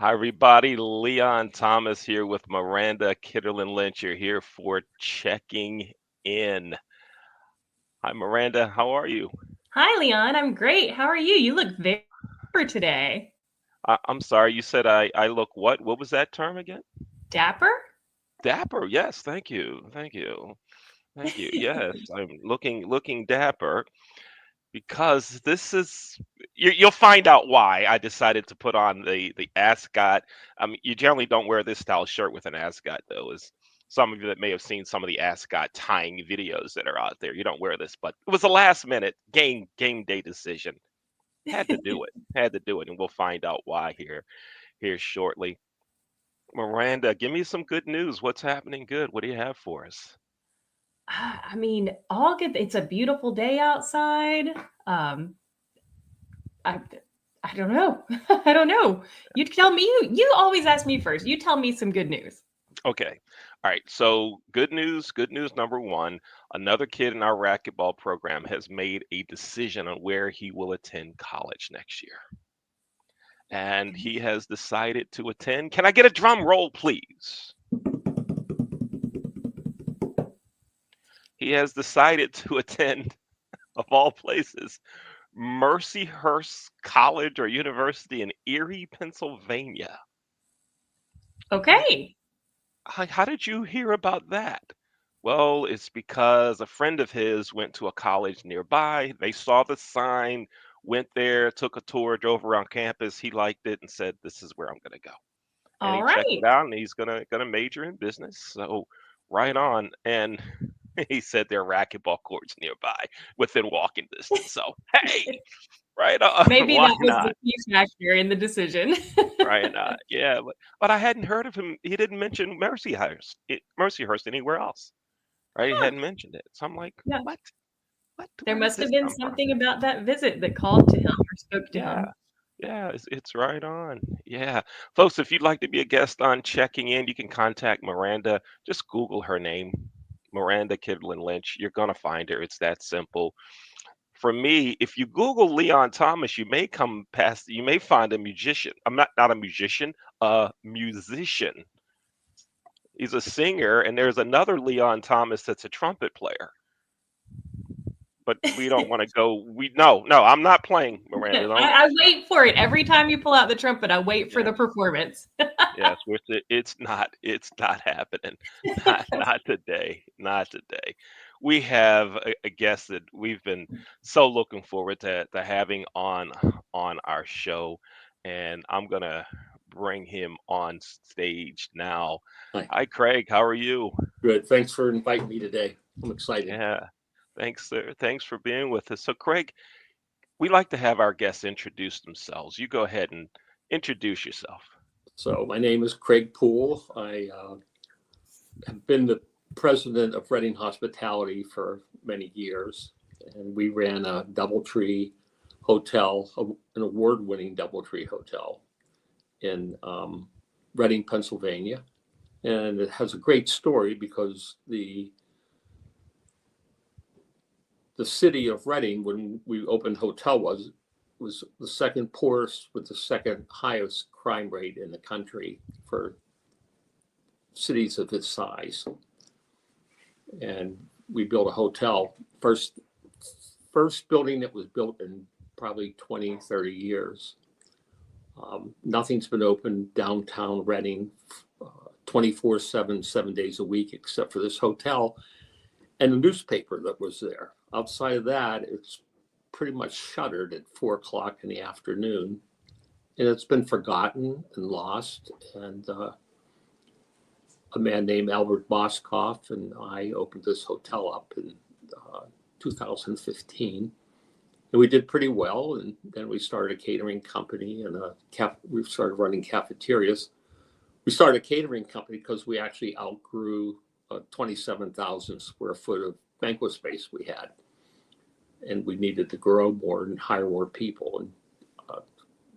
Hi, everybody. Leon Thomas here with Miranda Kitterlin Lynch. You're here for checking in. Hi, Miranda. How are you? Hi, Leon. I'm great. How are you? You look very dapper today. I'm sorry. You said I look what? What was that term again? Dapper? Dapper. Yes. Thank you. Thank you. Thank you. Yes, I'm looking dapper because this is you'll find out why I decided to put on the ascot. You generally don't wear this style shirt with an ascot though. As some of you that may have seen some of the ascot tying videos that are out there, you don't wear this, but it was a last minute game day decision. Had to do it. Had to do it, and we'll find out why here shortly. Miranda, give me some good news. What's happening good? What do you have for us? All good. It's a beautiful day outside. Um, I, I don't know. I don't know. You tell me. You always ask me first. You tell me some good news. Okay. All right. So good news. Good news number one. Another kid in our racquetball program has made a decision on where he will attend college next year. And he has decided to attend. Can I get a drum roll, please? He has decided to attend, of all places, Mercyhurst College or University in Erie, Pennsylvania. Now, Okay. how did you hear about that? Well, it's because a friend of his went to a college nearby. They saw the sign, went there, took a tour, drove around campus. He liked it and said, "This is where I'm going to go." And All he checked it right. out, and he's gonna major in business. So, right on. And he said there are racquetball courts nearby, within walking distance. So, hey, right on. Maybe Why that was the not? key factor in the decision. Right on. Yeah, but I hadn't heard of him. He didn't mention Mercyhurst anywhere else. Right? He Huh. hadn't mentioned it. So I'm like, Yeah. what? There Where did must have this been come from? something about that visit that called to him or spoke to Yeah. him. Yeah, it's right on. Yeah. Folks, if you'd like to be a guest on Checking In, you can contact Miranda. Just Google her name, Miranda Kidlin Lynch. You're going to find her. It's that simple. For me, if you Google Leon Thomas, you may find a musician. I'm not a musician, a musician. He's a singer, and there's another Leon Thomas that's a trumpet player. But we don't want to go. No, I'm not playing, Miranda. Don't. I wait for it every time you pull out the trumpet. I wait for Yeah, the performance. yes, it's not happening. Not today. Not today. We have a guest that we've been so looking forward to having on our show, and I'm gonna bring him on stage now. Hi, Hi, Craig. How are you? good. Thanks for inviting me today. I'm excited. Yeah. Thanks, sir. Thanks for being with us. So, Craig, we like to have our guests introduce themselves. You go ahead and introduce yourself. So, my name is Craig Poole. I have been the president of Reading Hospitality for many years, and we ran a DoubleTree Hotel, an award winning DoubleTree Hotel in Reading, Pennsylvania. And it has a great story because the city of Reading, when we opened hotel, was the second poorest with the second highest crime rate in the country for cities of its size. And we built a hotel, first building that was built in probably 20, 30 years. Nothing's been open downtown Reading 24/7, 7 days a week, except for this hotel and the newspaper that was there. Outside of that, it's pretty much shuttered at 4 o'clock in the afternoon. And it's been forgotten and lost. And a man named Albert Boskoff and I opened this hotel up in 2015. And we did pretty well. And then we started a catering company and we started running cafeterias. We started a catering company because we actually outgrew 27,000 square foot of banquet space we had. And we needed to grow more and hire more people and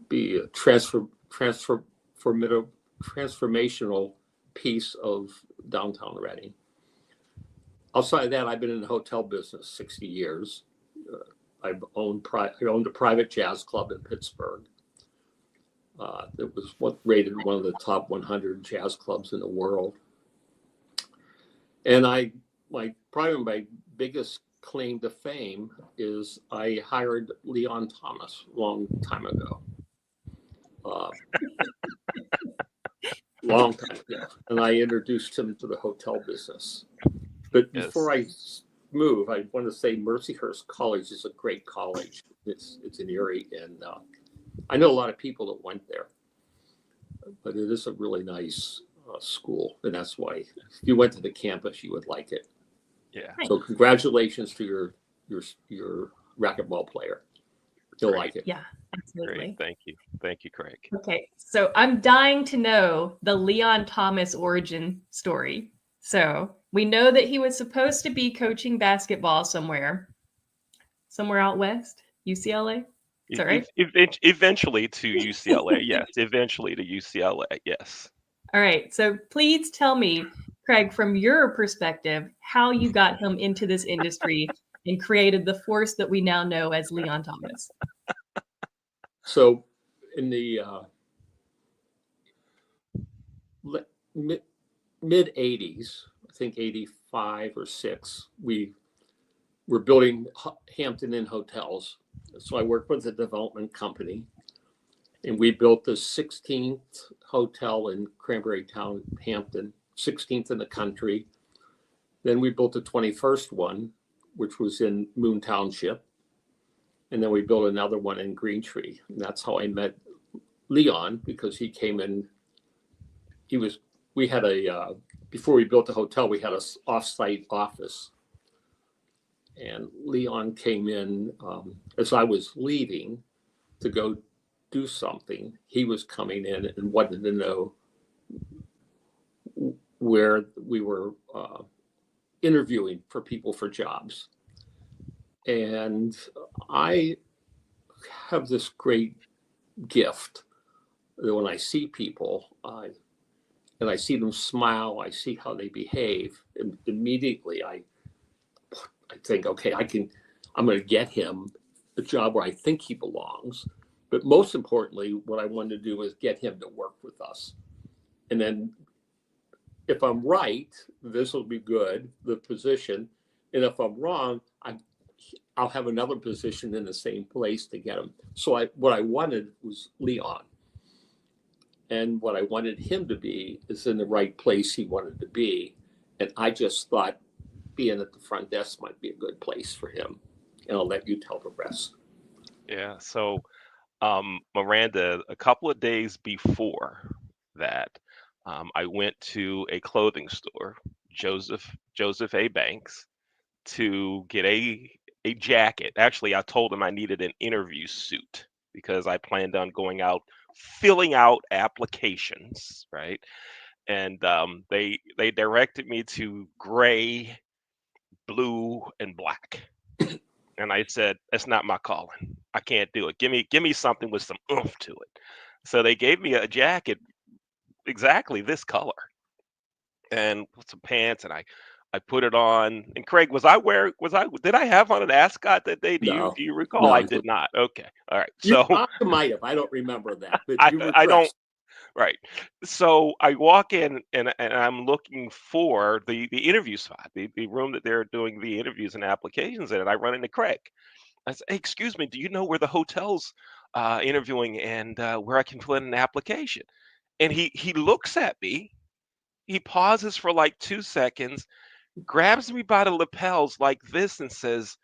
be a transformational piece of downtown Reading. Outside of that, I've been in the hotel business 60 years. I owned a private jazz club in Pittsburgh. It was rated one of the top 100 jazz clubs in the world. And probably my biggest claim to fame is I hired Leon Thomas a long time ago. Long time ago. And I introduced him to the hotel business. But before I move, I want to say Mercyhurst College is a great college. It's in Erie, and I know a lot of people that went there. But it is a really nice school, and that's why if you went to the campus, you would like it. Yeah. So congratulations to your racquetball player. He'll like it. Yeah, absolutely. Great. Thank you, Craig. Okay, so I'm dying to know the Leon Thomas origin story. So we know that he was supposed to be coaching basketball somewhere out west, UCLA. Is that right? Eventually to UCLA, yes. Eventually to UCLA, yes. All right. So please tell me, Craig, from your perspective, how you got him into this industry and created the force that we now know as Leon Thomas. So in the mid 80s, I think 85 or 6, we were building Hampton Inn hotels. So I worked with a development company, and we built the 16th hotel in Cranberry Town, Hampton, 16th in the country. Then we built the 21st one, which was in Moon Township. And then we built another one in Green Tree. And that's how I met Leon, because he came in. We had before we built the hotel, we had an off-site office. And Leon came in as I was leaving to go do something. He was coming in and wanted to know where we were interviewing for people for jobs. And I have this great gift that when I see people and I see them smile, I see how they behave, and immediately I think, okay, I'm going to get him a job where I think he belongs. But most importantly, what I wanted to do is get him to work with us. And then if I'm right, this will be good, the position. And if I'm wrong, I'll have another position in the same place to get him. So what I wanted was Leon. And what I wanted him to be is in the right place he wanted to be. And I just thought being at the front desk might be a good place for him. And I'll let you tell the rest. Yeah. So, Miranda, a couple of days before that, I went to a clothing store, Joseph A. Banks, to get a jacket. Actually, I told him I needed an interview suit because I planned on going out, filling out applications, right? And they directed me to gray, blue, and black. And I said, that's not my calling. I can't do it. Give me something with some oomph to it. So they gave me a jacket exactly this color and some pants, and I put it on. And Craig, did I have on an ascot that day? Do you recall? No, I did not. Okay. All right. So you might have. I don't remember that, but you were I don't. dressed. Right. So I walk in and I'm looking for the interview spot, the room that they're doing the interviews and applications in, and I run into Craig. I said, hey, excuse me, do you know where the hotel's interviewing and where I can fill in an application? And he looks at me, he pauses for like 2 seconds, grabs me by the lapels like this and says,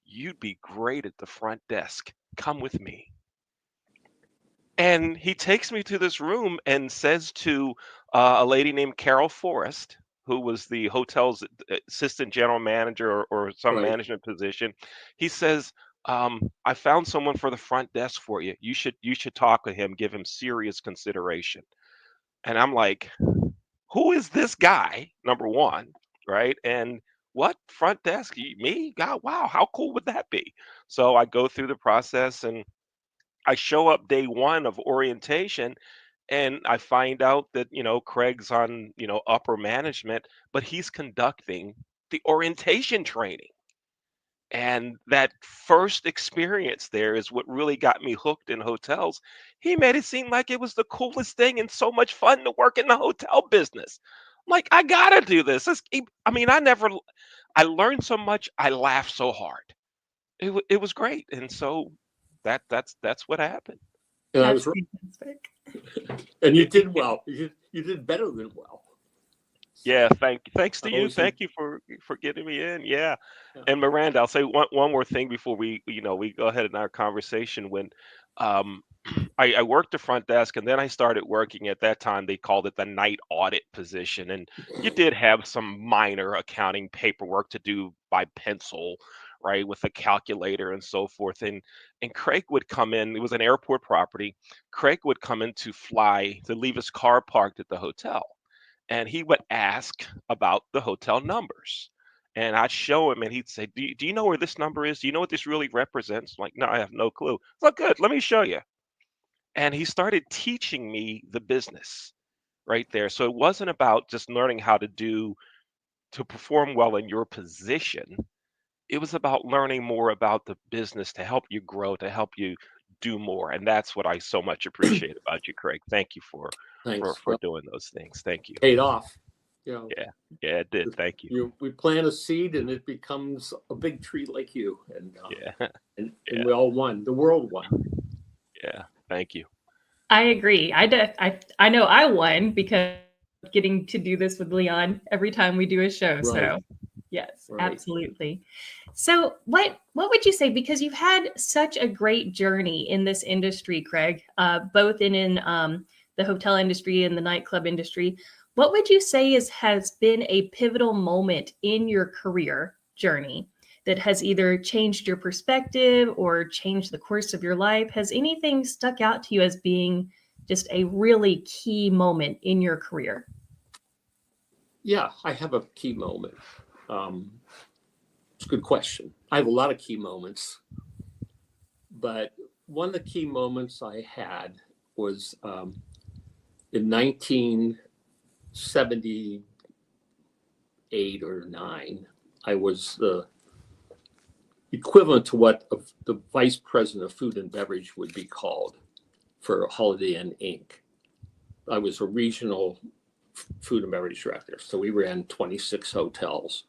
you'd be great at the front desk. Come with me. And he takes me to this room and says to a lady named Carol Forrest, who was the hotel's assistant general manager or some Right. management position. He says, I found someone for the front desk for you. You should talk with him, give him serious consideration. And I'm like, who is this guy? Number one, right? And what front desk? Me? God, wow, how cool would that be? So I go through the process and I show up day one of orientation and I find out that, Craig's on, upper management, but he's conducting the orientation training. And that first experience there is what really got me hooked in hotels. He made it seem like it was the coolest thing and so much fun to work in the hotel business. I'm like, I gotta do this. I mean, I learned so much. I laughed so hard. It was great. And so that's what happened. And I That's was right. fantastic. And you did well. You did better than well. Yeah, So thanks I to you. always said, Thank you for getting me in. Yeah. yeah. And Miranda, I'll say one more thing before we go ahead in our conversation. When um I worked the front desk and then I started working at that time, they called it the night audit position. And you did have some minor accounting paperwork to do by pencil, right, with a calculator and so forth. And Craig would come in, it was an airport property. Craig would come in to leave his car parked at the hotel, and he would ask about the hotel numbers. And I'd show him, and he'd say, do you know where this number is? Do you know what this really represents? I'm like, no, I have no clue. Well, good. Let me show you. And he started teaching me the business right there. So it wasn't about just learning how to perform well in your position. It was about learning more about the business to help you grow, to help you do more. And that's what I so much appreciate about you, Craig. Thank you Thanks. for Well, doing those things. Thank you. paid off. You know, Yeah. Yeah, it did. Thank you. we plant a seed and it becomes a big tree like you. Yeah. And Yeah. we all won. The world won. Yeah. Thank you. I agree. I know I won because getting to do this with Leon every time we do a show. Right. So yes, Right. absolutely. So what would you say, because you've had such a great journey in this industry, Craig, both in the hotel industry and the nightclub industry, what would you say has been a pivotal moment in your career journey that has either changed your perspective or changed the course of your life? Has anything stuck out to you as being just a really key moment in your career? Yeah, I have a key moment. It's a good question. I have a lot of key moments, but one of the key moments I had was in 1978 or 9. I was the equivalent to what the vice president of food and beverage would be called for Holiday Inn Inc. I was a regional food and beverage director. So we ran 26 hotels.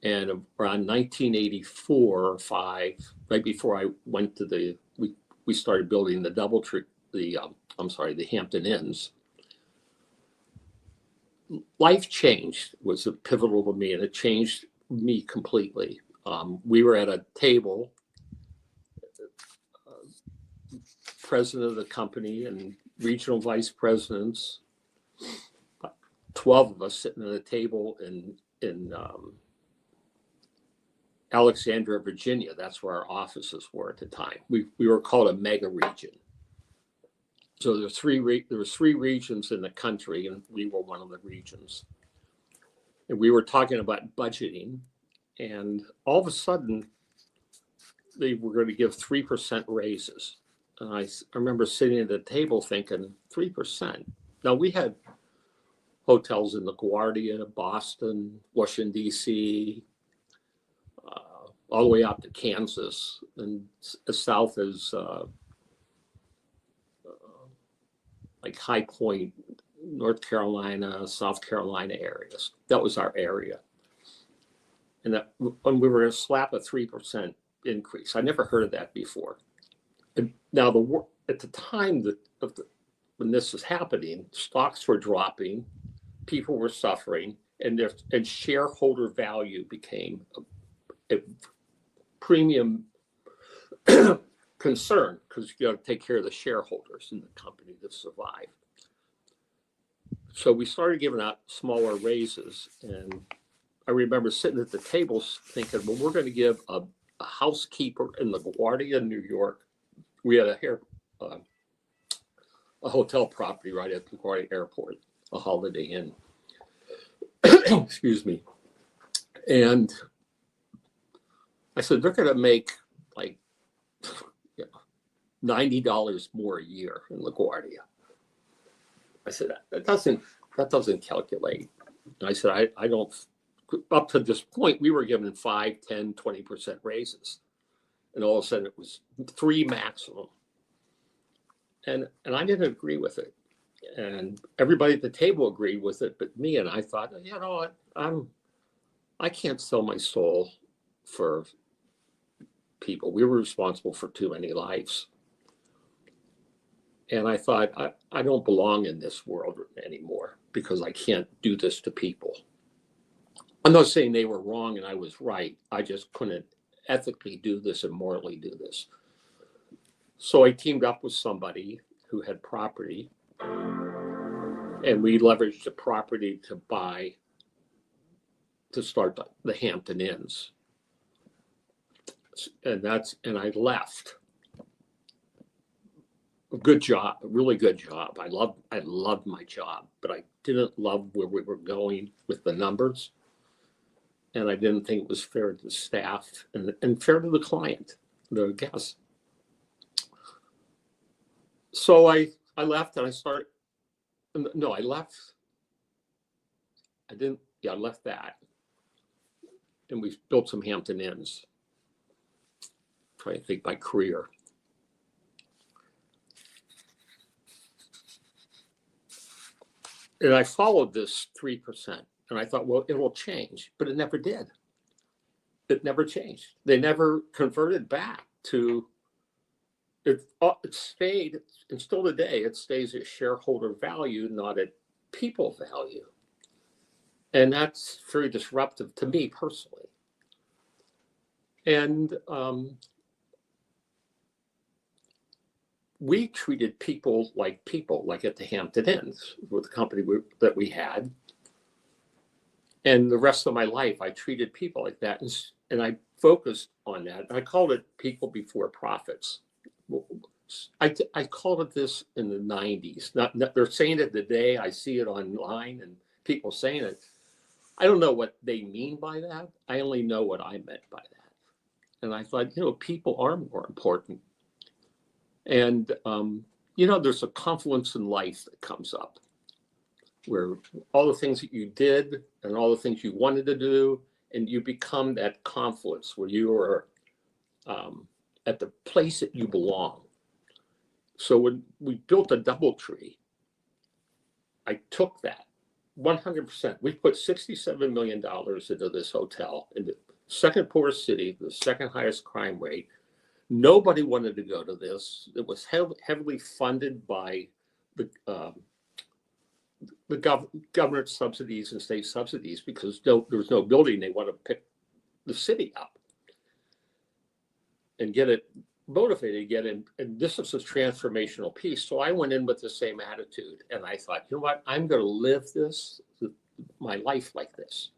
And around 1984 or 5, right before I went to we started building the DoubleTree, the Hampton Inns. Life changed. It was pivotal to me, and it changed me completely. We were at a table, president of the company and regional vice presidents, 12 of us sitting at a table in Alexandria, Virginia. That's where our offices were at the time. We were called a mega region. So there was three regions in the country, and we were one of the regions. And we were talking about budgeting, and all of a sudden, they were going to give 3% raises. And I remember sitting at the table thinking, 3%. Now, we had hotels in LaGuardia, Boston, Washington, D.C., all the way out to Kansas, and as south as like High Point, North Carolina, South Carolina areas. That was our area. And that when we were going to slap a 3% increase, I never heard of that before. And now at the time when this was happening, stocks were dropping, people were suffering, and shareholder value became a premium concern, because you got to take care of the shareholders in the company to survive. So we started giving out smaller raises, and I remember sitting at the tables thinking, well, we're going to give a housekeeper in LaGuardia, New York. We had a hotel property right at LaGuardia Airport, a Holiday Inn. Excuse me. And I said, they're going to make like $90 more a year in LaGuardia. I said, that doesn't calculate. And I said, I don't up to this point, we were given 5, 10, 20% raises. And all of a sudden it was 3 maximum. And I didn't agree with it. And everybody at the table agreed with it, but me, and I thought, you know what, I can't sell my soul for people. We were responsible for too many lives. And I thought, I don't belong in this world anymore because I can't do this to people. I'm not saying they were wrong and I was right. I just couldn't ethically do this and morally do this. So I teamed up with somebody who had property, and we leveraged the property to start the Hampton Inns. And I left. A good job, a really good job. I loved my job, but I didn't love where we were going with the numbers. And I didn't think it was fair to the staff and fair to the client, the guest. So I left and I started. No, I left. I didn't. Yeah, I left that, and we built some Hampton Inns. Trying to think my career. And I followed this 3%, and I thought, well, it will change, but it never did. It never changed. They never converted back to it. It stayed, and still today, it stays at shareholder value, not at people value. And that's very disruptive to me personally. And we treated people, like at the Hampton Inns with the company that we had. And the rest of my life, I treated people like that. And I focused on that. And I called it people before profits. I called it this in the 90s. They're saying it today. I see it online and people saying it. I don't know what they mean by that. I only know what I meant by that. And I thought, people are more important. And, there's a confluence in life that comes up where all the things that you did and all the things you wanted to do, and you become that confluence where you are at the place that you belong. So when we built a DoubleTree, I took that 100%. We put $67 million into this hotel in the second poorest city, the second highest crime rate. Nobody wanted to go to this. It was heavily funded by the government subsidies and state subsidies because there was no building. They want to pick the city up and get it motivated, and this is a transformational piece. So I went in with the same attitude, and I thought, you know what, I'm going to live my life like this.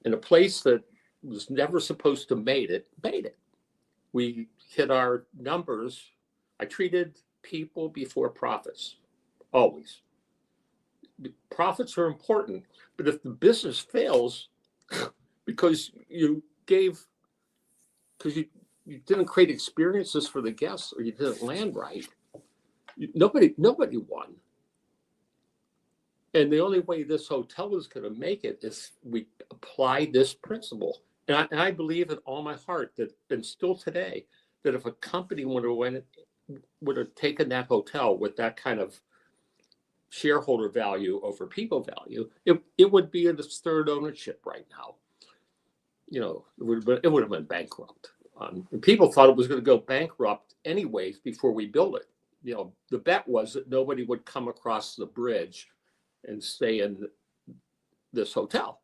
In a place that was never supposed to made it. We hit our numbers. I treated people before profits, always. Profits are important, but if the business fails because you didn't create experiences for the guests or you didn't land right, nobody won. And the only way this hotel is going to make it is we apply this principle. And I believe in all my heart that, and still today, that if a company would have taken that hotel with that kind of shareholder value over people value, it would be in its third ownership right now. It would have been bankrupt. And people thought it was going to go bankrupt anyways before we built it. The bet was that nobody would come across the bridge and stay in this hotel.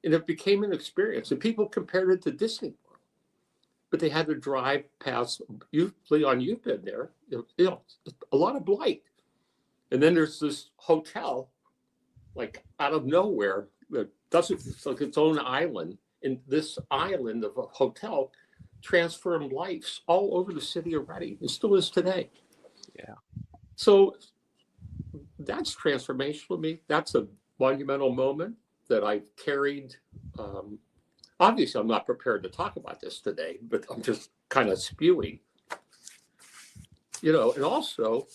And it became an experience. And people compared it to Disney World. But they had to drive past, Leon, you've been there, a lot of blight. And then there's this hotel, like out of nowhere, that it's like its own island. And this island of a hotel transformed lives all over the city of Reading. It still is today. Yeah. So that's transformational to me. That's a monumental moment that I've carried. Obviously, I'm not prepared to talk about this today, but I'm just kind of spewing. And also,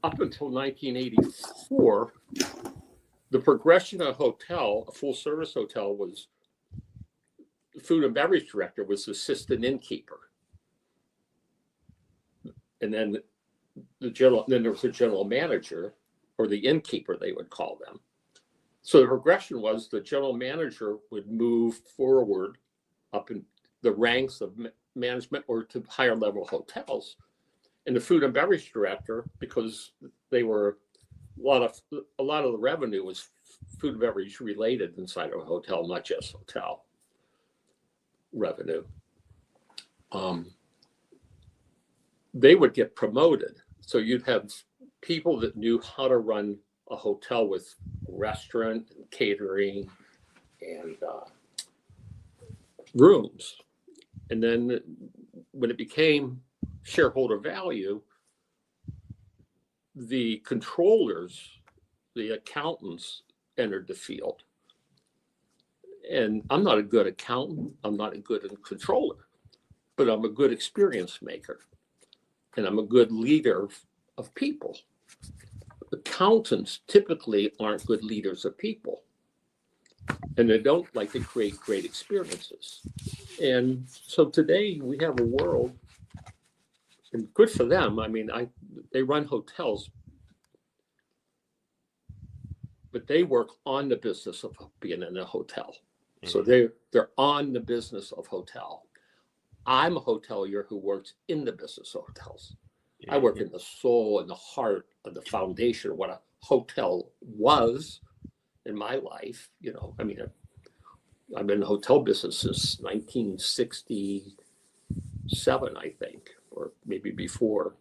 up until 1984, the progression of a hotel, a full service hotel, was the food and beverage director was assistant innkeeper. And then then there was a general manager, or the innkeeper, they would call them. So the progression was the general manager would move forward up in the ranks of management or to higher level hotels. And the food and beverage director, because they were a lot of the revenue was food and beverage related inside of a hotel, not just hotel revenue. They would get promoted. So you'd have people that knew how to run a hotel with restaurant and catering and rooms. And then when it became shareholder value, the controllers, the accountants entered the field. And I'm not a good accountant. I'm not a good controller, but I'm a good experience maker. And I'm a good leader of people. Accountants typically aren't good leaders of people. And they don't like to create great experiences. And so today we have a world, and good for them. I mean, they run hotels, but they work on the business of being in a hotel. Mm-hmm. So they're on the business of hotel. I'm a hotelier who works in the business of hotels. Mm-hmm. I work in the soul and the heart of the foundation of what a hotel was in my life. You know, I mean, I've been in the hotel business since 1967, I think, or maybe before.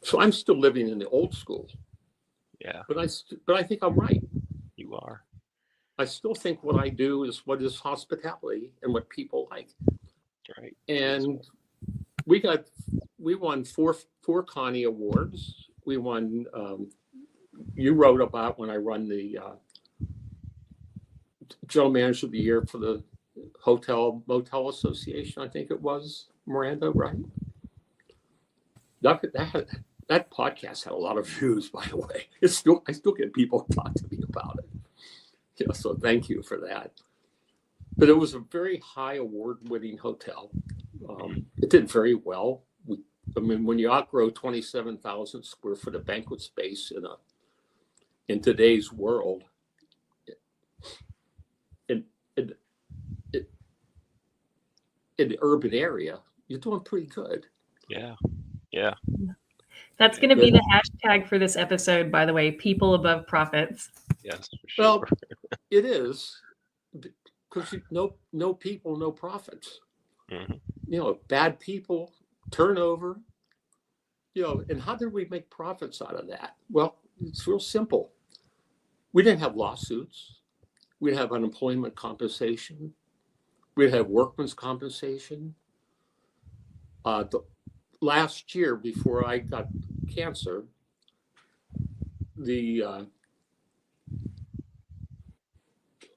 So I'm still living in the old school. Yeah. But I think I'm right. You are. I still think what I do is what is hospitality and what people like. Right. And we won four Connie Awards. We won. You wrote about when I run the General Manager of the Year for the Hotel Motel Association. I think it was Miranda, right? That podcast had a lot of views, by the way. I still get people talk to me about it. Yeah, so thank you for that. But it was a very high award-winning hotel. It did very well. When you outgrow 27,000 square foot of banquet space in today's world, in the urban area, you're doing pretty good. Yeah. Yeah. That's going to be the hashtag for this episode, by the way, people above profits. Yes, for sure. Well, it is, because no people, no profits. Mm-hmm. You know, bad people, turnover, you know, and how did we make profits out of that? Well, it's real simple. We didn't have lawsuits. We didn't have unemployment compensation. We didn't have workman's compensation. Last year, before I got cancer,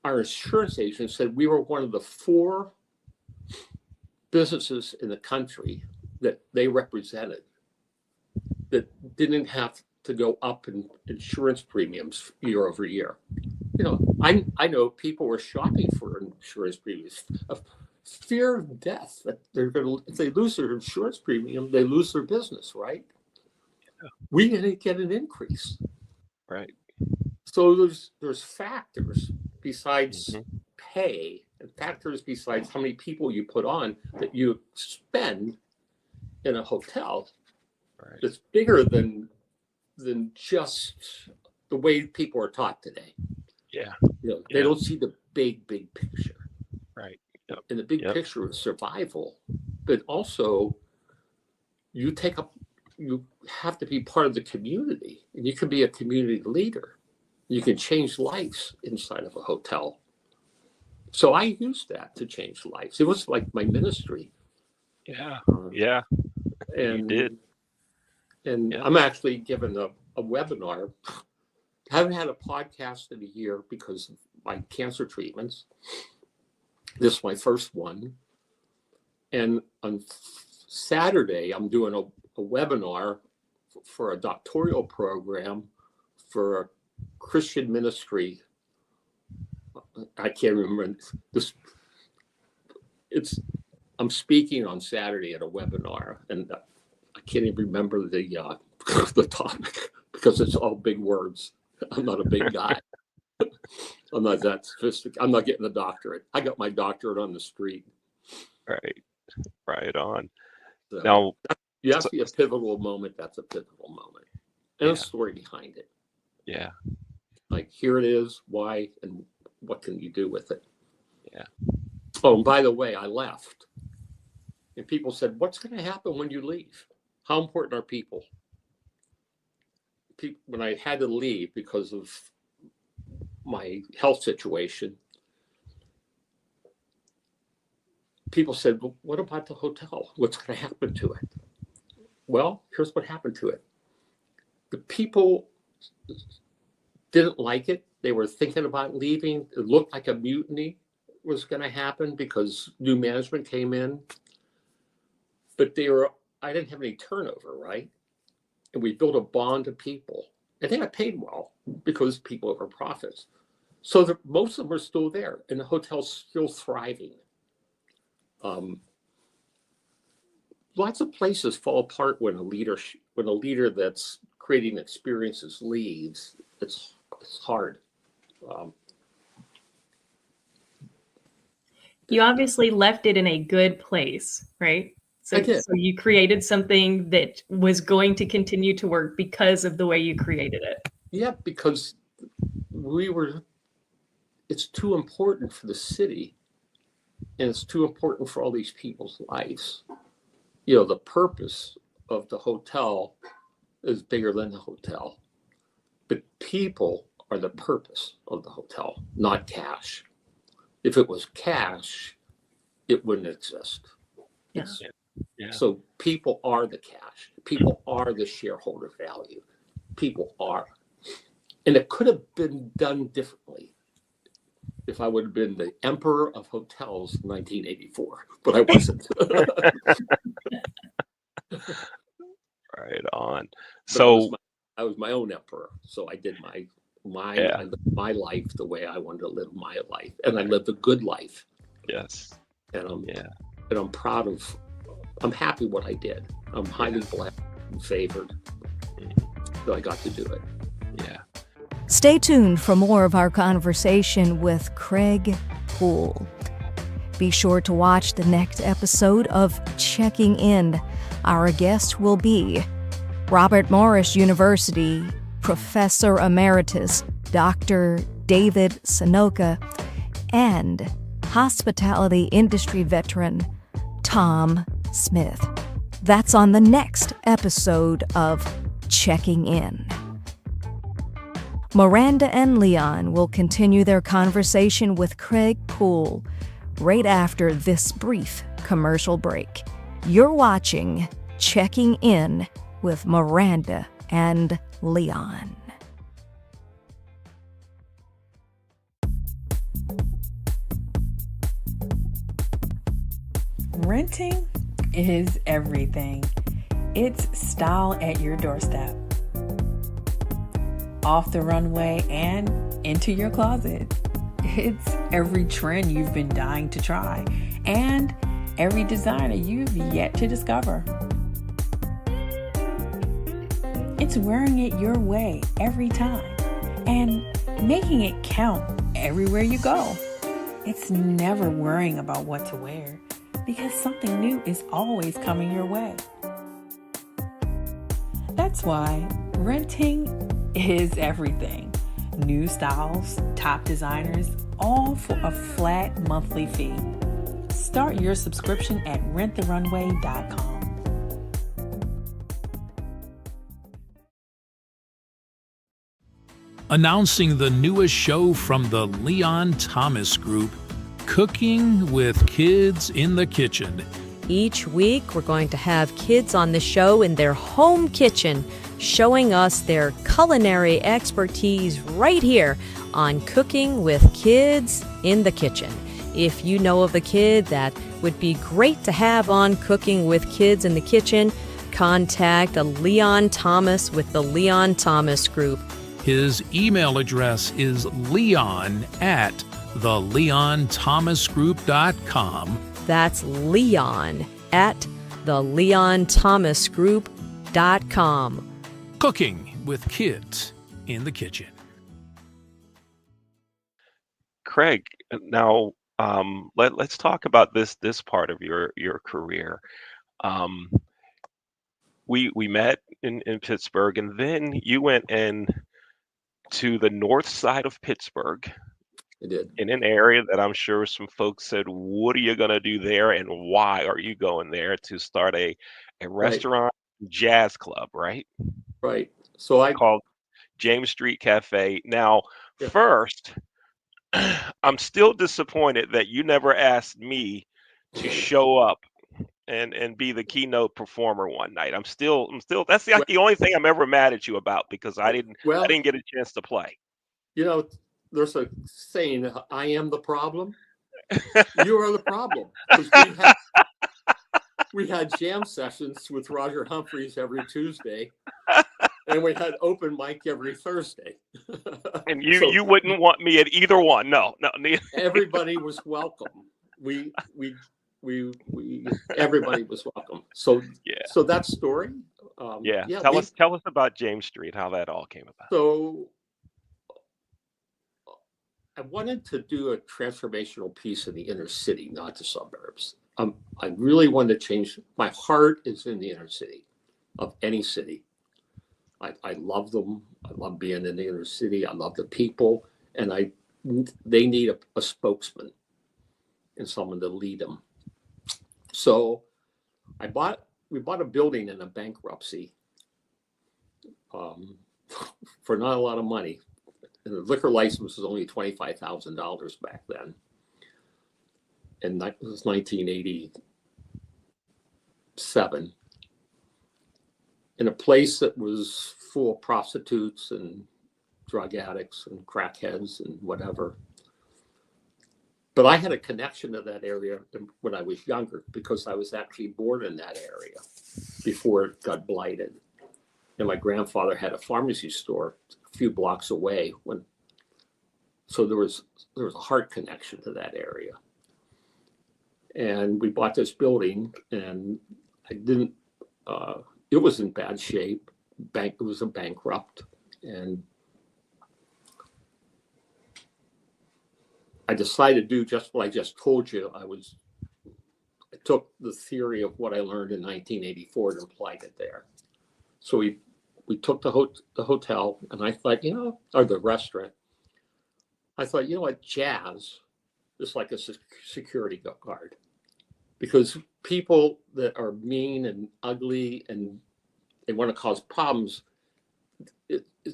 our insurance agent said we were one of the 4 businesses in the country that they represented that didn't have to go up in insurance premiums year over year. You know, I know people were shopping for insurance premiums of fear of death, that they're going to, if they lose their insurance premium, they lose their business, right? Yeah. We didn't get an increase. Right. So there's factors besides pay, and factors besides how many people you put on that you spend in a hotel. Right. That's bigger than just the way people are taught today. Yeah. You know, they don't see the big picture. Right. Yep. And the big picture is survival, but also you have to be part of the community, and you can be a community leader. You can change lives inside of a hotel. So I used that to change lives. It was like my ministry. Yeah. Yeah. And you did. And I'm actually giving a webinar. I haven't had a podcast in a year because of my cancer treatments. This is my first one. And on Saturday, I'm doing a webinar for a doctoral program for a Christian ministry. I can't remember this. I'm speaking on Saturday at a webinar, and I can't even remember the the topic because it's all big words. I'm not a big guy. I'm not that sophisticated. I'm not getting a doctorate. I got my doctorate on the street. Right on. So, Now, you ask me a pivotal moment. That's a pivotal moment, and a story behind it. Yeah. Like, here it is. Why and what can you do with it? Yeah. Oh, and by the way, I left, and people said, "What's going to happen when you leave? How important are people?" When I had to leave because of my health situation, people said, "Well, what about the hotel? What's going to happen to it?" Well, here's what happened to it. The people didn't like it. They were thinking about leaving. It looked like a mutiny was going to happen because new management came in. But I didn't have any turnover, right? And we built a bond of people. And they got paid well because people are profits. So most of them are still there, and the hotel's still thriving. Lots of places fall apart when a leader that's creating experiences leaves. It's hard. You obviously left it in a good place, right? I did. So you created something that was going to continue to work because of the way you created it. Yeah, because it's too important for the city, and it's too important for all these people's lives. You know, the purpose of the hotel is bigger than the hotel, but people are the purpose of the hotel, not cash. If it was cash, it wouldn't exist. Yeah. Yeah. So people are the cash. People are the shareholder value. People are. And it could have been done differently if I would have been the emperor of hotels in 1984, but I wasn't. Right on. But So I was my own emperor. So I did I lived my life the way I wanted to live my life. And I lived a good life. yes. And I'm proud of, I'm happy what I did. I'm highly blessed and favored that I got to do it. Yeah. Stay tuned for more of our conversation with Craig Poole. Be sure to watch the next episode of Checking In. Our guest will be Robert Morris University Professor Emeritus Dr. David Sanoka and hospitality industry veteran Tom Smith. That's on the next episode of Checking In. Miranda and Leon will continue their conversation with Craig Poole right after this brief commercial break. You're watching Checking In with Miranda and Leon. Renting is everything. It's style at your doorstep, off the runway and into your closet. It's every trend you've been dying to try and every designer you've yet to discover. It's wearing it your way every time and making it count everywhere you go. It's never worrying about what to wear because something new is always coming your way. That's why renting is everything. New styles, top designers, all for a flat monthly fee. Start your subscription at renttherunway.com. Announcing the newest show from the Leon Thomas Group, Cooking with Kids in the Kitchen. Each week, we're going to have kids on the show in their home kitchen, showing us their culinary expertise right here on Cooking with Kids in the Kitchen. If you know of a kid that would be great to have on Cooking with Kids in the Kitchen, contact Leon Thomas with the Leon Thomas Group. His email address is leon@theleonthomasgroup.com. That's leon@theleonthomasgroup.com. Cooking with Kids in the Kitchen. Craig, now let's talk about this part of your career. Um, we met in Pittsburgh, and then you went in to the north side of Pittsburgh I did. in an area that I'm sure some folks said, "What are you gonna do there, and why are you going there to start a Right, restaurant jazz club?" Right? right. So I, Called James Street Cafe. Now, yeah, first, I'm still disappointed that you never asked me to show up and be the keynote performer one night. I'm still that's like well, the only thing I'm ever mad at you about because I well, didn't get a chance to play. you know, there's a saying, I am the problem. You are the problem. Because we had jam sessions with Roger Humphreys every Tuesday, and we had open mic every Thursday. And you So you wouldn't want me at either one. No, no. everybody was welcome. We everybody was welcome. So Yeah, so that story, yeah. yeah, Tell us about James Street, how that all came about. so I wanted to do a transformational piece in the inner city, not the suburbs. I really wanted to change. My heart is in the inner city of any city. I love them. I love being in the inner city. I love the people, and they need a spokesman and someone to lead them. So we bought a building in a bankruptcy for not a lot of money. And the liquor license was only $25,000 back then. And that was 1987. In a place that was full of prostitutes and drug addicts and crackheads and whatever. But I had a connection to that area when I was younger because I was actually born in that area before it got blighted. And my grandfather had a pharmacy store a few blocks away so there was a heart connection to that area. And we bought this building, and it was in bad shape. It was a bankrupt, and I decided to do just what I just told you. I took the theory of what I learned in 1984 and applied it there. So we took the hotel, and I thought, or the restaurant. I thought, what, jazz is like a security guard, because people that are mean and ugly and they want to cause problems,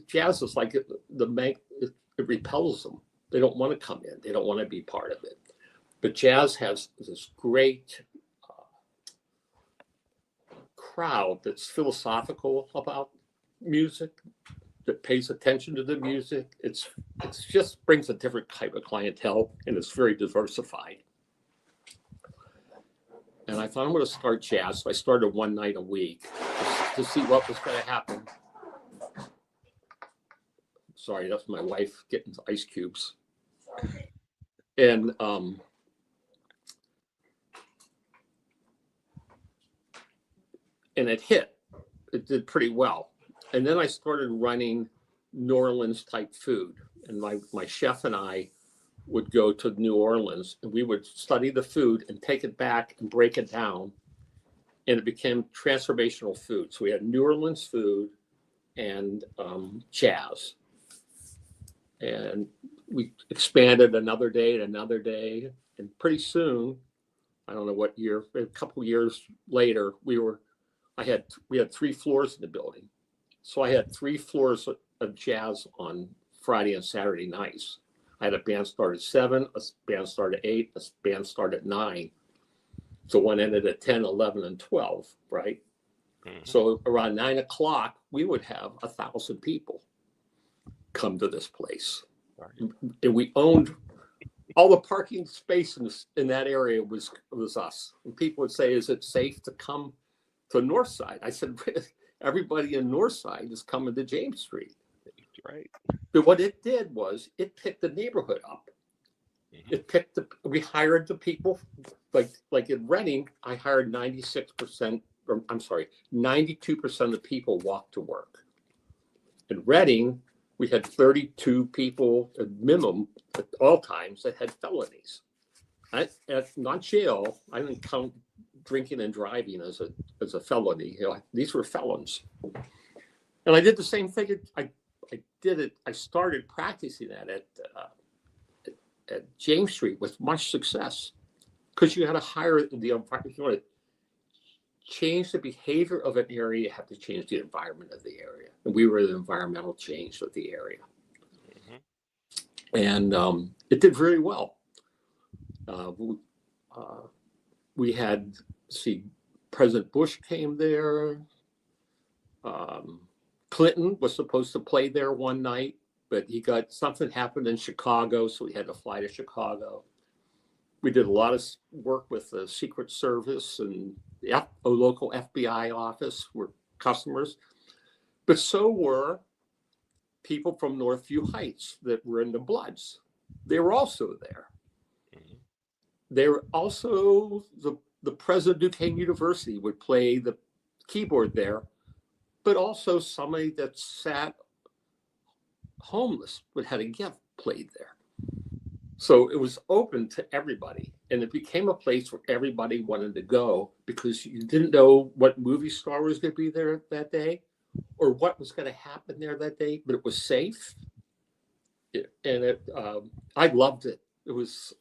jazz is like it repels them. They don't want to come in. They don't want to be part of it. But jazz has this great crowd that's philosophical about music, that pays attention to the music. It's just brings a different type of clientele, and it's very diversified. And I thought, I'm going to start jazz. So I started one night a week to see what was going to happen. Sorry, that's my wife getting ice cubes. And it hit. It did pretty well. And then I started running New Orleans type food. And my chef and I would go to New Orleans, and we would study the food and take it back and break it down. And it became transformational food. So we had New Orleans food and jazz. And we expanded another day and another day. And pretty soon, I don't know what year, a couple years later, we had 3 floors in the building. So I had 3 floors of jazz on Friday and Saturday nights. I had a band start at 7, a band start at 8, a band start at 9. So one ended at 10, 11, and 12, right? Mm-hmm. So around 9 o'clock, we would have 1,000 people come to this place. Right. And we owned all the parking space in that area was us. And people would say, is it safe to come to Northside? I said, everybody in Northside is coming to James Street. right. But what it did was it picked the neighborhood up. We hired the people, like in Reading, I hired 96%, or I'm sorry, 92% of the people walked to work. In Reading, we had 32 people at minimum at all times that had felonies. Not jail. I didn't count drinking and driving as a felony. These were felons. And I did the same thing. I started practicing that at James Street with much success, because you had to hire the environment. If you want to change the behavior of an area, you have to change the environment of the area. And we were the environmental change of the area. And it did very well. We had, President Bush came there. Clinton was supposed to play there one night, but something happened in Chicago, so we had to fly to Chicago. We did a lot of work with the Secret Service, and a local FBI office were customers, but so were people from Northview Heights that were in the Bloods. They were also there. They were also, the president of Duquesne University would play the keyboard there, but also somebody that sat homeless but had a gift played there. So it was open to everybody, and it became a place where everybody wanted to go, because you didn't know what movie star was going to be there that day or what was going to happen there that day, but it was safe. And I loved it. It was,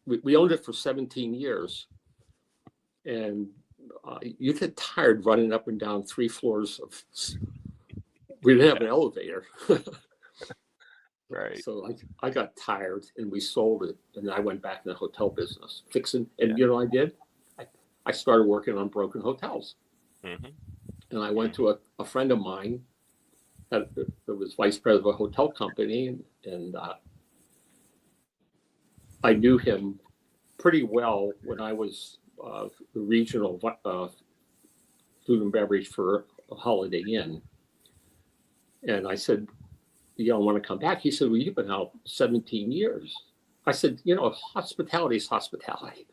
we owned it for 17 years, and you get tired running up and down 3 floors of, we didn't have an elevator. Right. So I got tired, and we sold it, and I went back in the hotel business fixing. And you know what I did? I started working on broken hotels. And I went to a friend of mine that was vice president of a hotel company, and I knew him pretty well when I was the regional food and beverage for a Holiday Inn. And I said, I want to come back. He said, well, you've been out 17 years. I said, hospitality is hospitality.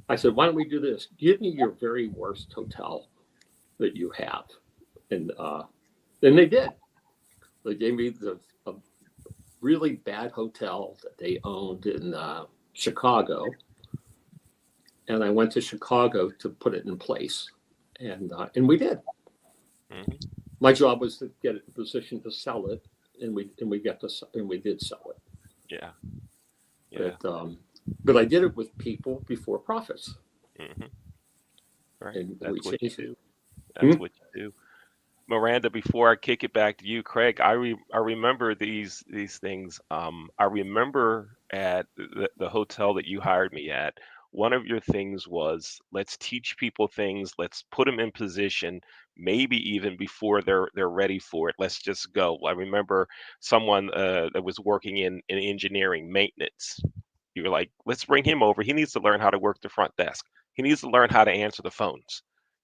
I said, why don't we do this? Give me your very worst hotel that you have. And then they did. They gave me a really bad hotel that they owned in Chicago. And I went to Chicago to put it in place. And we did. My job was to get it in position to sell it. And we did sell it. Yeah. But I did it with people before profits. Right. And That's we what you changed do. it. That's what you do. Miranda, before I kick it back to you, Craig, I remember these things. I remember at the hotel that you hired me at, one of your things was, let's teach people things, let's put them in position, maybe even before they're ready for it. Let's just go. I remember someone that was working in engineering maintenance. You were like, let's bring him over. He needs to learn how to work the front desk. He needs to learn how to answer the phones,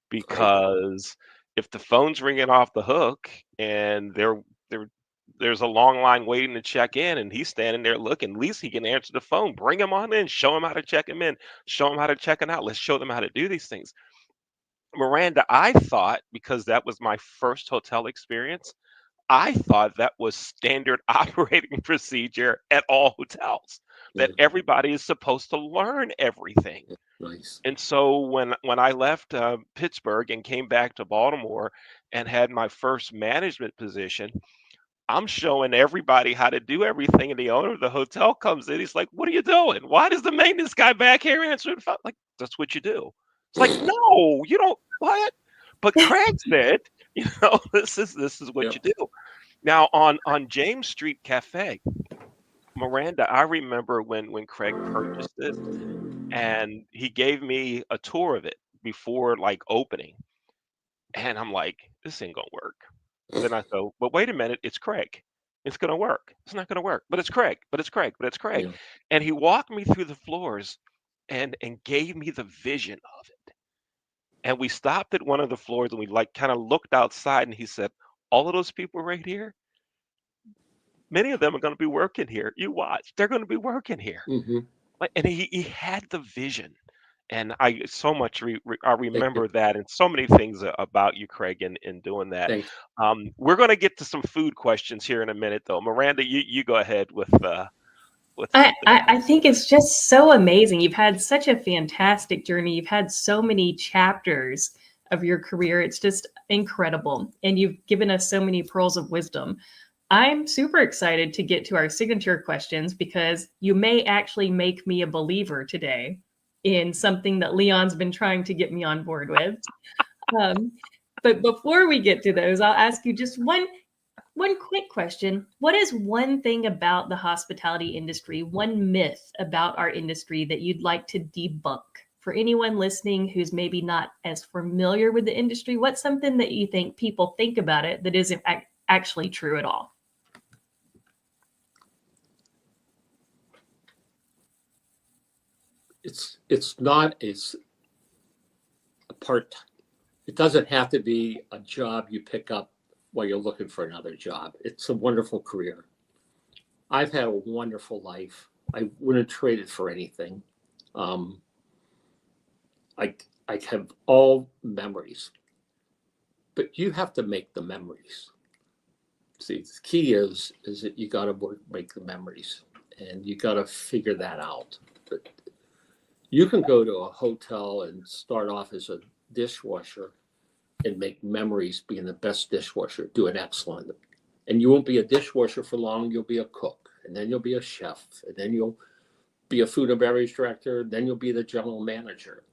because if the phone's ringing off the hook and there's a long line waiting to check in, and he's standing there looking, at least he can answer the phone. Bring him on in, show him how to check him in, show him how to check him out. Let's show them how to do these things. Miranda, I thought, because that was my first hotel experience, I thought that was standard operating procedure at all hotels, that everybody is supposed to learn everything. Nice. And so when I left Pittsburgh and came back to Baltimore and had my first management position, I'm showing everybody how to do everything. And the owner of the hotel comes in. He's like, what are you doing? Why does the maintenance guy back here answer the phone? Like, that's what you do. It's like, no, you don't. What? But Craig said, this is what you do. Now on James Street Cafe, Miranda, I remember when Craig purchased it, and he gave me a tour of it before like opening. And I'm like, this ain't gonna work. Then I go, but wait a minute, it's Craig. It's gonna work. It's not gonna work. But it's Craig. But it's Craig. But it's Craig. Yeah. And he walked me through the floors and gave me the vision of it. And we stopped at one of the floors, and we like kind of looked outside, and he said, all of those people right here, Many of them are going to be working here. You watch, they're going to be working here. Hmm. Like, and he had the vision, and I so much I Thank you. remember that, and so many things about you, Craig, in doing that. Thanks. We're going to get to some food questions here in a minute, though. Miranda, you go ahead with I, something. I, I think it's just so amazing. You've had such a fantastic journey. You've had so many chapters of your career. It's just incredible. And you've given us so many pearls of wisdom. I'm super excited to get to our signature questions because you may actually make me a believer today in something that Leon's been trying to get me on board with. Um, but before we get to those, I'll ask you just one quick question. What is one thing about the hospitality industry, one myth about our industry that you'd like to debunk? For anyone listening who's maybe not as familiar with the industry, what's something that you think people think about it that isn't actually true at all? It's not a part. It doesn't have to be a job you pick up while you're looking for another job. It's a wonderful career. I've had a wonderful life. I wouldn't trade it for anything. Um, I have all memories, but you have to make the memories. See, the key is that you got to make the memories, and you got to figure that out. But you can go to a hotel and start off as a dishwasher and make memories being the best dishwasher, doing excellent. And you won't be a dishwasher for long. You'll be a cook, and then you'll be a chef, and then you'll be a food and beverage director, then you'll be the general manager.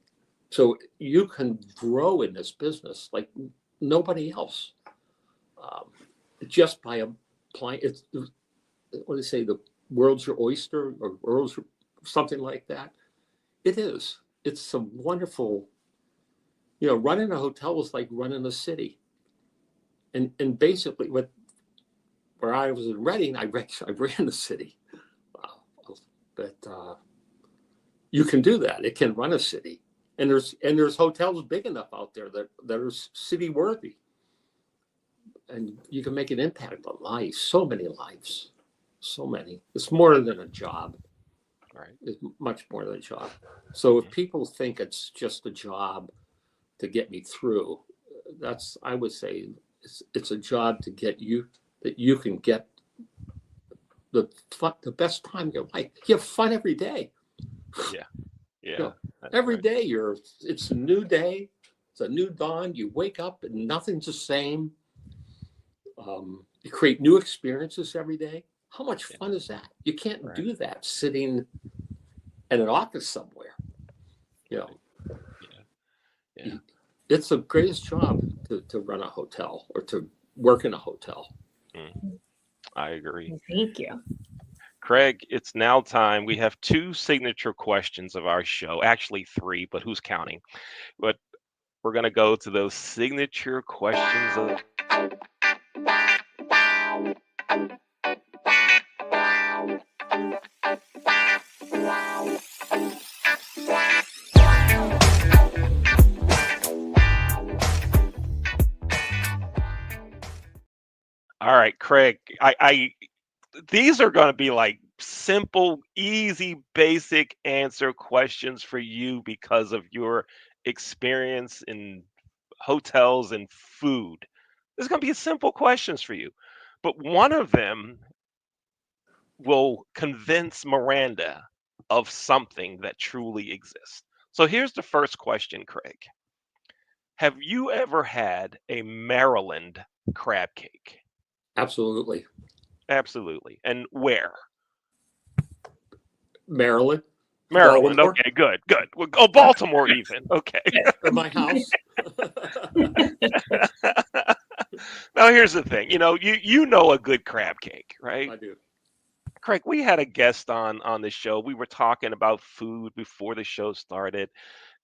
So you can grow in this business like nobody else, just by applying. It's what do they say? The world's your oyster, or world's something like that. It is. It's a wonderful. Running a hotel is like running a city, and basically where I was in Reading, I ran the city, but you can do that. It can run a city, and there's hotels big enough out there that are city worthy, and you can make an impact on lives. So many lives, so many. It's more than a job. Right. It's much more than a job. So if people think it's just a job to get me through, I would say it's a job to get you, that you can get the best time of your life. You have fun every day. Yeah. Every day it's a new day. It's a new dawn. You wake up and nothing's the same. You create new experiences every day. How much fun is that? You can't do that sitting in an office somewhere. Yeah. It's the greatest job to run a hotel or to work in a hotel. I agree. Thank you. Craig, it's now time. We have 2 signature questions of our show. Actually 3, but who's counting? But we're going to go to those signature questions of All right, Craig. These are going to be like simple, easy, basic answer questions for you because of your experience in hotels and food. There's going to be simple questions for you, but one of them will convince Miranda of something that truly exists. So here's the first question, Craig. Have you ever had a Maryland crab cake? Absolutely. Absolutely. And where? Maryland. Maryland. Baltimore. Okay, good. Oh, Baltimore even. Okay. At my house. Now here's the thing. You know a good crab cake, right? I do. Craig, we had a guest on the show. We were talking about food before the show started.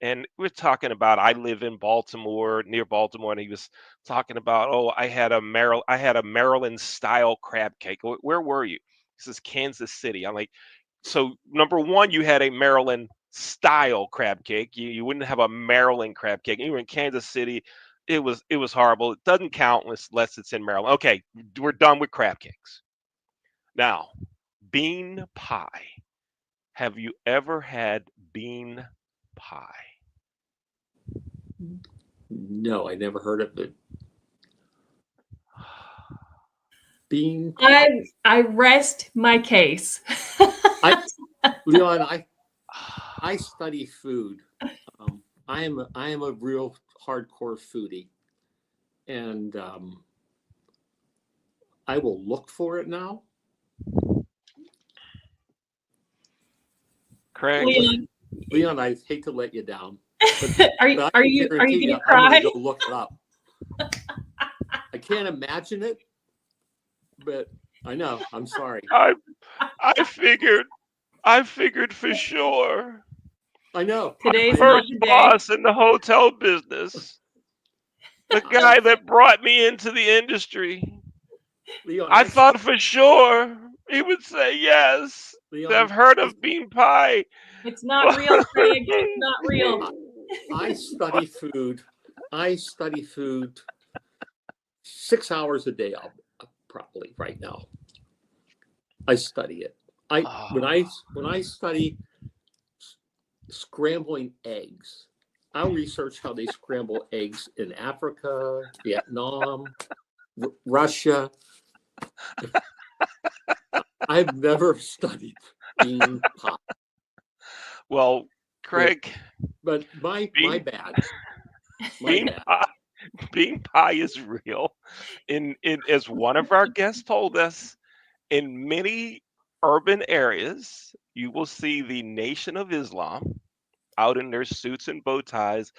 And we're talking about I live in Baltimore, near Baltimore, and he was talking about, oh, I had a Maryland style crab cake. Where were you? He says Kansas City. I'm like, so number one, you had a Maryland style crab cake. You wouldn't have a Maryland crab cake. You were in Kansas City. It was horrible. It doesn't count unless it's in Maryland. Okay, we're done with crab cakes. Now, bean pie. Have you ever had bean pie? No, I never heard of it. Bean. I rest my case. Leon, I study food. I am a real hardcore foodie, and I will look for it now. Craig? Leon, I hate to let you down. Are you But I can are you guarantee gonna I'm cry? gonna go look it up. I can't imagine it, but I know. I'm sorry. I figured for sure. I know. Today's I know. not First the day. boss in the hotel business. The guy that brought me into the industry. Leon, I thought for sure he would say yes. Leon, I've heard of bean pie. It's not real, Craig. It's not real. I study food. I study food 6 hours a day. Probably right now. I study it. When I study scrambling eggs, I'll research how they scramble eggs in Africa, Vietnam, Russia. I've never studied bean pie. Well, Craig, But my bad. My bad. bean pie is real. In as one of our guests told us, in many urban areas, you will see the Nation of Islam out in their suits and bow ties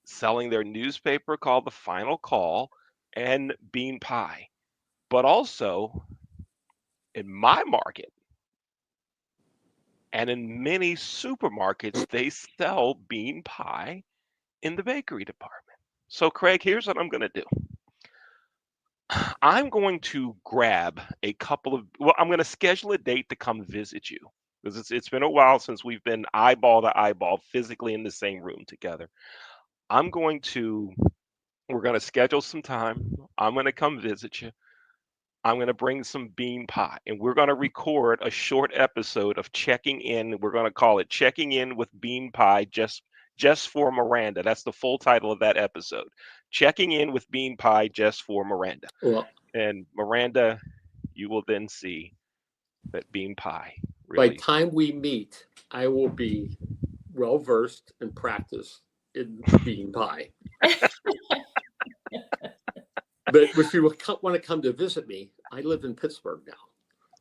selling their newspaper called The Final Call and bean pie. But also in my market and in many supermarkets, they sell bean pie in the bakery department. So, Craig, here's what I'm going to do. I'm going to grab a couple of, well, I'm going to schedule a date to come visit you because it's been a while since we've been eyeball to eyeball physically in the same room together. I'm going to, we're going to schedule some time. I'm going to come visit you. I'm going to bring some bean pie and we're going to record a short episode of checking in. We're going to call it Checking In with Bean Pie just for Miranda. That's the full title of that episode. Checking In with Bean Pie just for Miranda. Well, And Miranda, you will then see that bean pie by really. the time we meet, I will be well versed and practiced in bean pie. But if you want to come to visit me, I live in Pittsburgh now.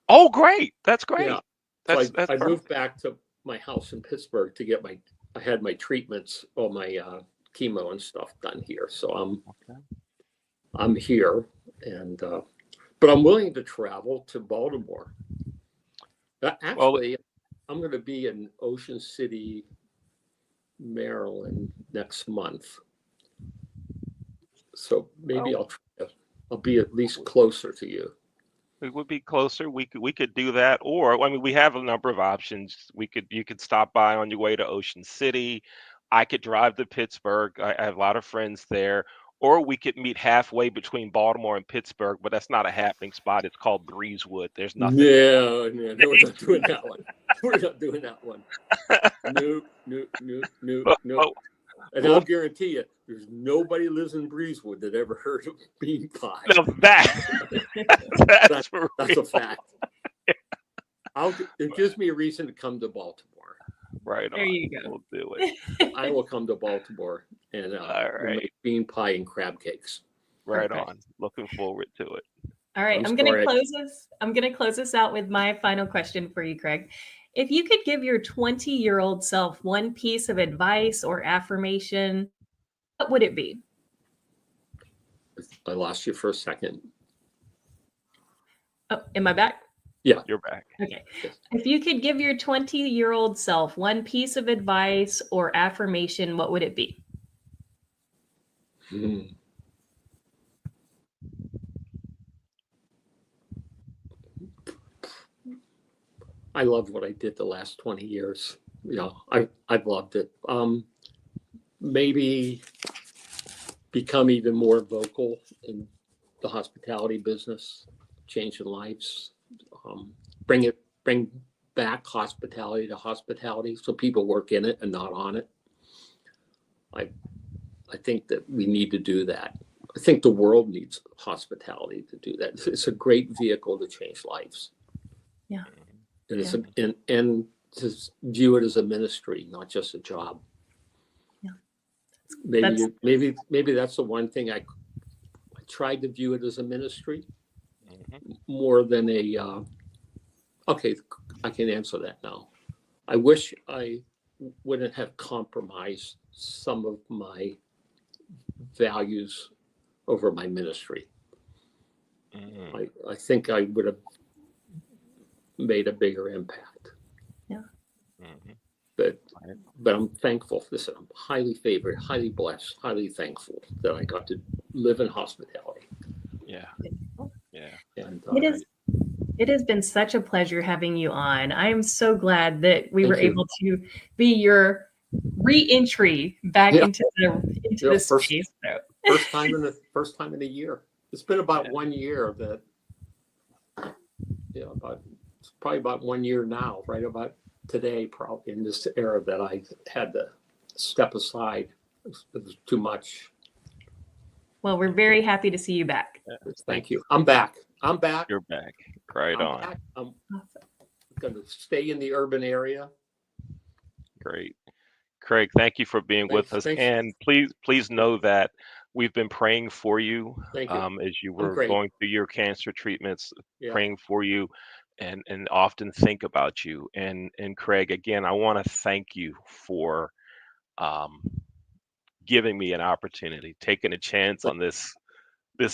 Oh, great! That's great. Yeah. That's I perfect. moved back to my house in Pittsburgh to get I had my treatments, all my chemo and stuff done here. So I'm here, and but I'm willing to travel to Baltimore. Actually, I'm going to be in Ocean City, Maryland next month. So maybe I'll be at least closer to you. It would be closer. We could do that, or I mean, we have a number of options. You could stop by on your way to Ocean City. I could drive to Pittsburgh. I have a lot of friends there. Or we could meet halfway between Baltimore and Pittsburgh, but that's not a happening spot. It's called Breezewood. There's nothing. No, we're not doing that one. We're not doing that one. Nope. And I'll guarantee you, there's nobody lives in Breezewood that ever heard of bean pie. No, that's a fact. It gives me a reason to come to Baltimore. Right on. There you go. We'll do it. I will come to Baltimore and All right. we'll make bean pie and crab cakes. Right Perfect. on. Looking forward to it. All right, I'm going to close this out with my final question for you, Craig. If you could give your 20-year-old self one piece of advice or affirmation, what would it be? I lost you for a second. Oh, am I back? Yeah, you're back. Okay. If you could give your 20-year-old self one piece of advice or affirmation, what would it be? I loved what I did the last 20 years. I've loved it. Maybe become even more vocal in the hospitality business, changing lives. bring back hospitality to hospitality, so people work in it and not on it. I think that we need to do that. I think the world needs hospitality to do that. It's a great vehicle to change lives. Yeah. And it's and to view it as a ministry, not just a job. Yeah. Maybe that's the one thing I tried to view it as a ministry more than a. Okay, I can answer that now. I wish I wouldn't have compromised some of my values over my ministry. I think I would have made a bigger impact. Yeah. But I'm thankful. Listen, I'm highly favored, highly blessed, highly thankful that I got to live in hospitality. Yeah. Yeah. And it has been such a pleasure having you on. I am so glad that we were you. able to be your re-entry back into the space. First time in a year. It's been about 1 year that, it's probably about 1 year now, right about today, probably in this era that I had to step aside. It was too much. Well, we're very happy to see you back. Thank you. I'm back. You're back. Right on. Back. I'm going to stay in the urban area. Great. Craig, thank you for being with us. Thanks. And please know that we've been praying for you, Thank you. as you were great. going through your cancer treatments, Yeah. praying for you and often think about you. And Craig, again, I want to thank you for giving me an opportunity, taking a chance on this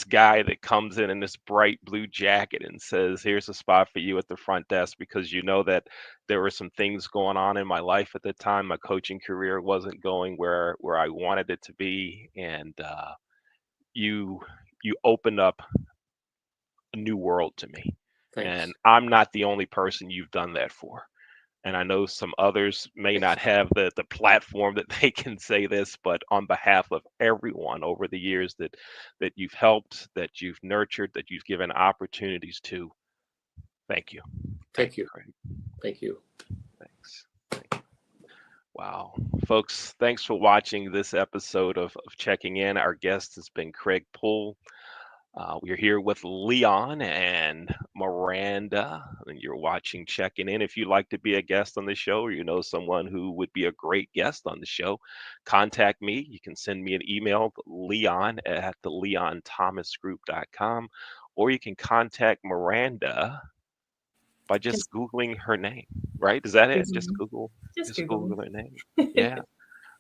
guy that comes in this bright blue jacket and says, here's a spot for you at the front desk, because you know that there were some things going on in my life at the time. My coaching career wasn't going where I wanted it to be. And you opened up a new world to me. Thanks. And I'm not the only person you've done that for. And I know some others may not have the platform that they can say this, but on behalf of everyone over the years that you've helped, that you've nurtured, that you've given opportunities to, thank you. Thank you. Craig. Thank you. Thanks. Thank you. Wow. Folks, thanks for watching this episode of Checking In. Our guest has been Craig Poole. We're here with Leon and Miranda, and you're watching Checking In. If you'd like to be a guest on the show, or you know someone who would be a great guest on the show, contact me. You can send me an email, leon@theleonthomasgroup.com, or you can contact Miranda by just Googling her name, right? Is that it? Just Google her name. Yeah,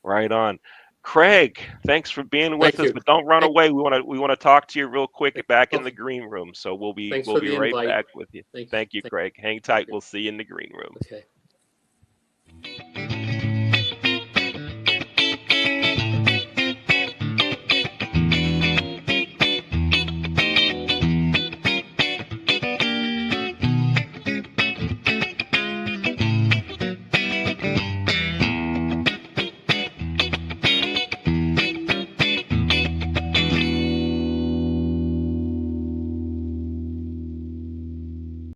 right on. Craig, thanks for being with us, but don't run away. We want to talk to you real quick back in the green room. So we'll be right back with you. Thank you, Craig. Hang tight. We'll see you in the green room. Okay.